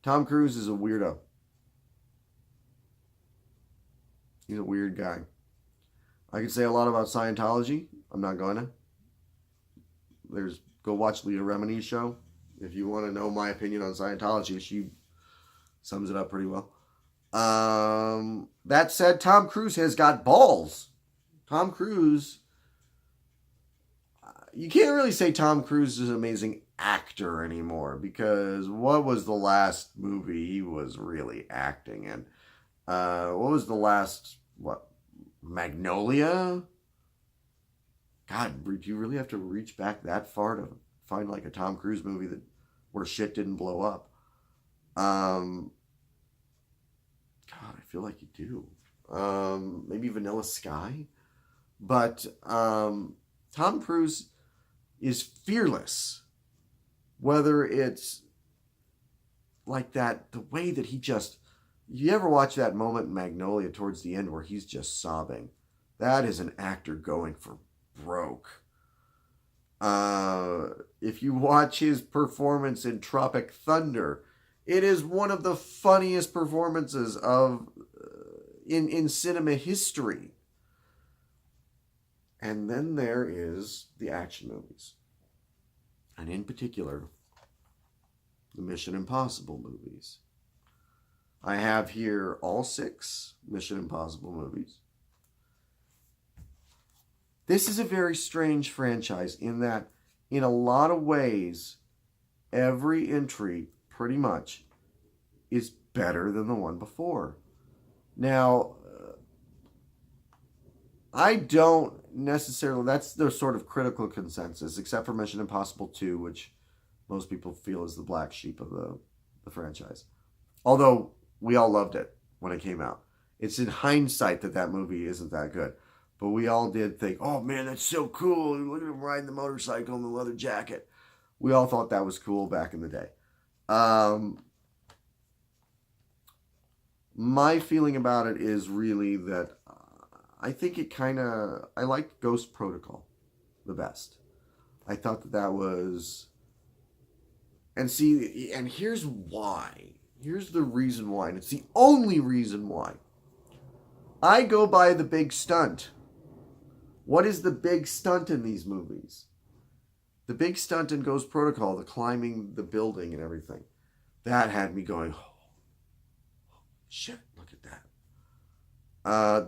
Tom Cruise is a weirdo. He's a weird guy. I could say a lot about Scientology. I'm not going to. Go watch Leah Remini's show. If you want to know my opinion on Scientology, she sums it up pretty well. That said, Tom Cruise has got balls. Tom Cruise, you can't really say Tom Cruise is an amazing actor anymore, because what was the last movie he was really acting in? What was the last, Magnolia? God, do you really have to reach back that far to find like a Tom Cruise movie where shit didn't blow up? God, I feel like you do. Maybe Vanilla Sky? But Tom Cruise is fearless. Whether it's like that, the way that he just... You ever watch that moment in Magnolia towards the end where he's just sobbing? That is an actor going for broke. If you watch his performance in Tropic Thunder, it is one of the funniest performances in cinema history. And then there is the action movies. And in particular, the Mission Impossible movies. I have here all 6 Mission Impossible movies. This is a very strange franchise in that, in a lot of ways, every entry, pretty much, is better than the one before. Now, I don't necessarily... That's the sort of critical consensus, except for Mission Impossible 2, which most people feel is the black sheep of the franchise. Although, we all loved it when it came out. It's in hindsight that movie isn't that good. But we all did think, oh man, that's so cool. Look at him riding the motorcycle in the leather jacket. We all thought that was cool back in the day. My feeling about it is really that I think it I liked Ghost Protocol the best. I thought that was... And here's why. Here's the reason why. And it's the only reason why. I go by the big stunt. What is the big stunt in these movies? The big stunt in Ghost Protocol, the climbing the building and everything. That had me going, oh, shit, look at that.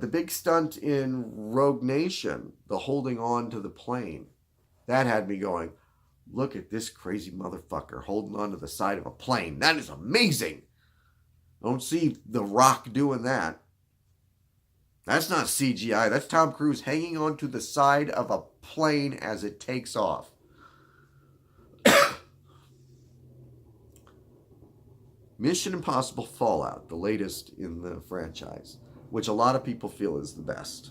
The big stunt in Rogue Nation, the holding on to the plane. That had me going, look at this crazy motherfucker holding on to the side of a plane. That is amazing. Don't see The Rock doing that. That's not CGI. That's Tom Cruise hanging onto the side of a plane as it takes off. Mission Impossible Fallout, the latest in the franchise, which a lot of people feel is the best.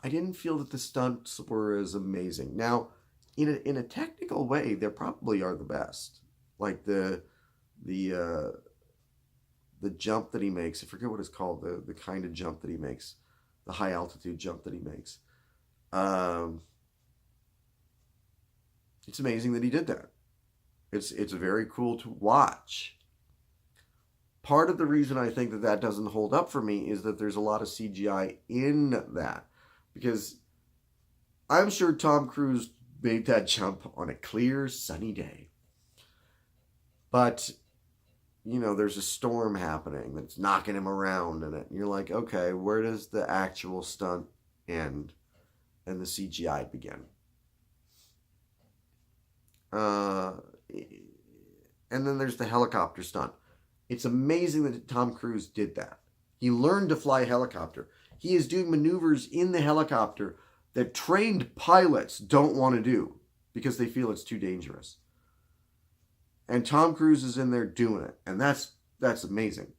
I didn't feel that the stunts were as amazing. Now, in a technical way, they probably are the best. Like the jump that he makes, I forget what it's called, the kind of jump that he makes, the high altitude jump that he makes. It's amazing that he did that. It's very cool to watch. Part of the reason I think that doesn't hold up for me is that there's a lot of CGI in that. Because I'm sure Tom Cruise made that jump on a clear, sunny day. But, there's a storm happening that's knocking him around in it. And you're like, okay, where does the actual stunt end and the CGI begin? And then there's the helicopter stunt. It's amazing that Tom Cruise did that. He learned to fly a helicopter. He is doing maneuvers in the helicopter that trained pilots don't want to do because they feel it's too dangerous. And Tom Cruise is in there doing it. And that's amazing.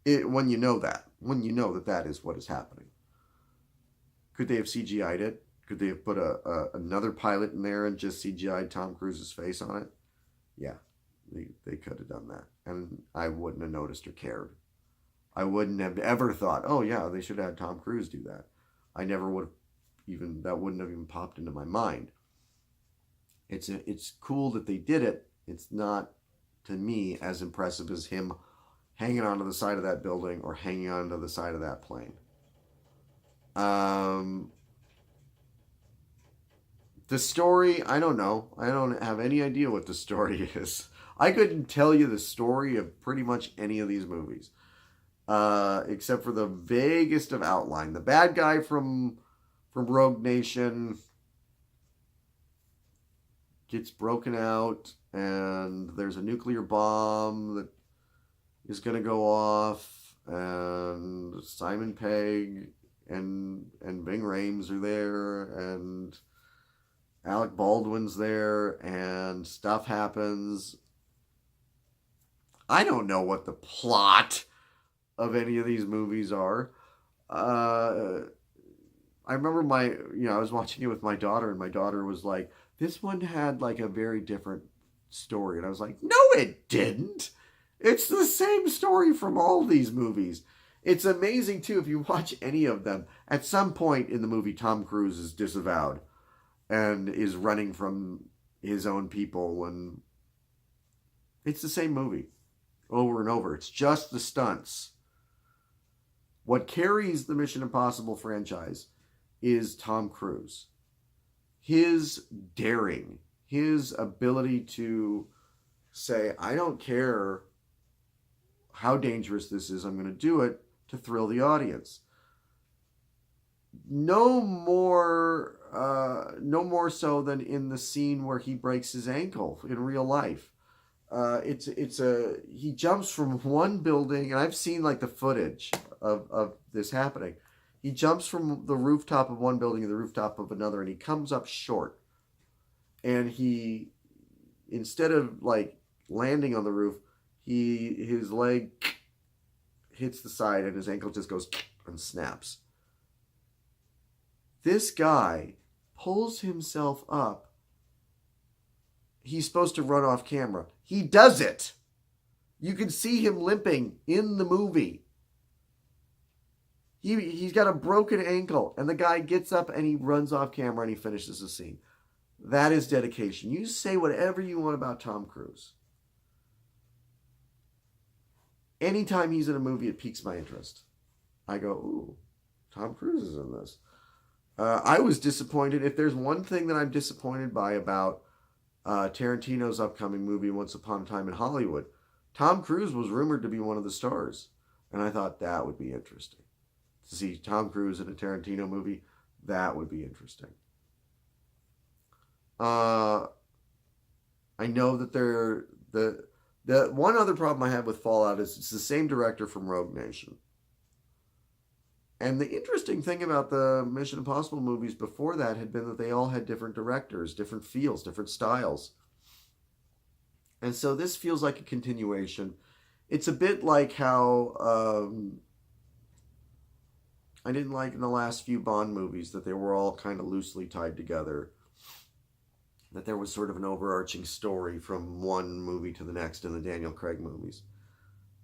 When you know that is what is happening. Could they have CGI'd it? Could they have put another pilot in there and just CGI'd Tom Cruise's face on it? Yeah, they could have done that. And I wouldn't have noticed or cared. I wouldn't have ever thought, oh yeah, they should have had Tom Cruise do that. I never would have that wouldn't have even popped into my mind. It's cool that they did it. It's not, to me, as impressive as him hanging onto the side of that building or hanging onto the side of that plane. Um, the story, I don't know. I don't have any idea what the story is. I couldn't tell you the story of pretty much any of these movies, except for the vaguest of outline. The bad guy from Rogue Nation gets broken out, and there's a nuclear bomb that is going to go off, and Simon Pegg and Ving Rhames are there, and Alec Baldwin's there, and stuff happens. I don't know what the plot of any of these movies are. I remember I was watching it with my daughter, and my daughter was like, this one had like a very different story. And I was like, no, it didn't. It's the same story from all these movies. It's amazing, too, if you watch any of them. At some point in the movie, Tom Cruise is disavowed and is running from his own people. And it's the same movie over and over. It's just the stunts. What carries the Mission Impossible franchise is Tom Cruise. His daring, his ability to say, I don't care how dangerous this is, I'm going to do it to thrill the audience. No more so than in the scene where he breaks his ankle in real life. He jumps from one building, and I've seen like the footage of this happening. He jumps from the rooftop of one building to the rooftop of another, and he comes up short. And he, instead of like landing on the roof, his leg hits the side, and his ankle just goes and snaps. This guy pulls himself up. He's supposed to run off camera. He does it. You can see him limping in the movie. He's got a broken ankle, and the guy gets up and he runs off camera and he finishes the scene. That is dedication. You say whatever you want about Tom Cruise. Anytime he's in a movie, it piques my interest. I go, ooh, Tom Cruise is in this. I was disappointed. If there's one thing that I'm disappointed by about Tarantino's upcoming movie, Once Upon a Time in Hollywood, Tom Cruise was rumored to be one of the stars. And I thought that would be interesting. To see Tom Cruise in a Tarantino movie, that would be interesting. I know that the one other problem I have with Fallout is it's the same director from Rogue Nation. And the interesting thing about the Mission Impossible movies before that had been that they all had different directors, different feels, different styles. And so this feels like a continuation. It's a bit like how I didn't like in the last few Bond movies that they were all kind of loosely tied together. That there was sort of an overarching story from one movie to the next in the Daniel Craig movies.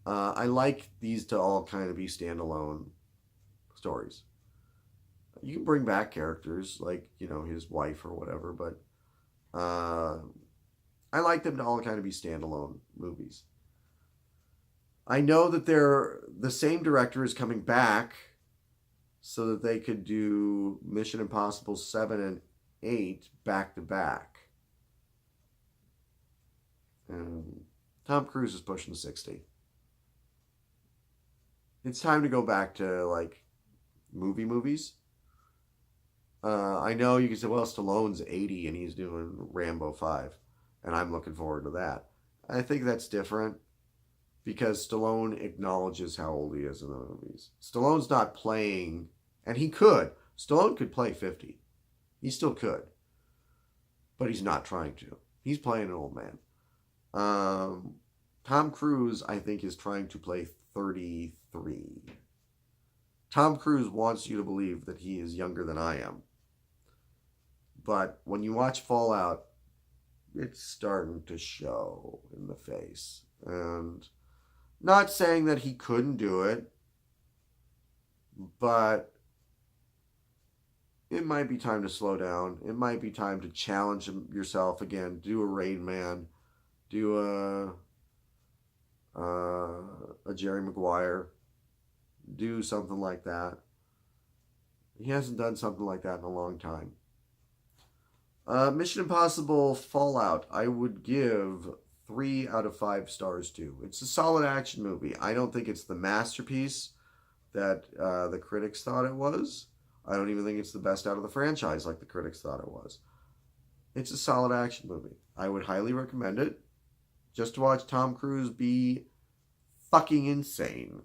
I like these to all kind of be standalone stories. You can bring back characters like, his wife or whatever, but I like them to all kind of be standalone movies. I know that the same director is coming back so that they could do Mission Impossible 7 and 8 back to back. And Tom Cruise is pushing 60. It's time to go back to like movies. I know you can say, well, Stallone's 80 and he's doing Rambo 5, and I'm looking forward to that. I think that's different because Stallone acknowledges how old he is in the movies. Stallone's not playing, and he could. Stallone could play 50. He still could. But he's not trying to. He's playing an old man. Tom Cruise, I think, is trying to play 33. Tom Cruise wants you to believe that he is younger than I am. But when you watch Fallout, it's starting to show in the face. And not saying that he couldn't do it, but it might be time to slow down. It might be time to challenge yourself again. Do a Rain Man. Do a Jerry Maguire. Do something like that. He hasn't done something like that in a long time. Mission Impossible Fallout, I would give 3 out of 5 stars to. It's a solid action movie. I don't think it's the masterpiece that the critics thought it was. I don't even think it's the best out of the franchise like the critics thought it was. It's a solid action movie. I would highly recommend it. Just to watch Tom Cruise be fucking insane.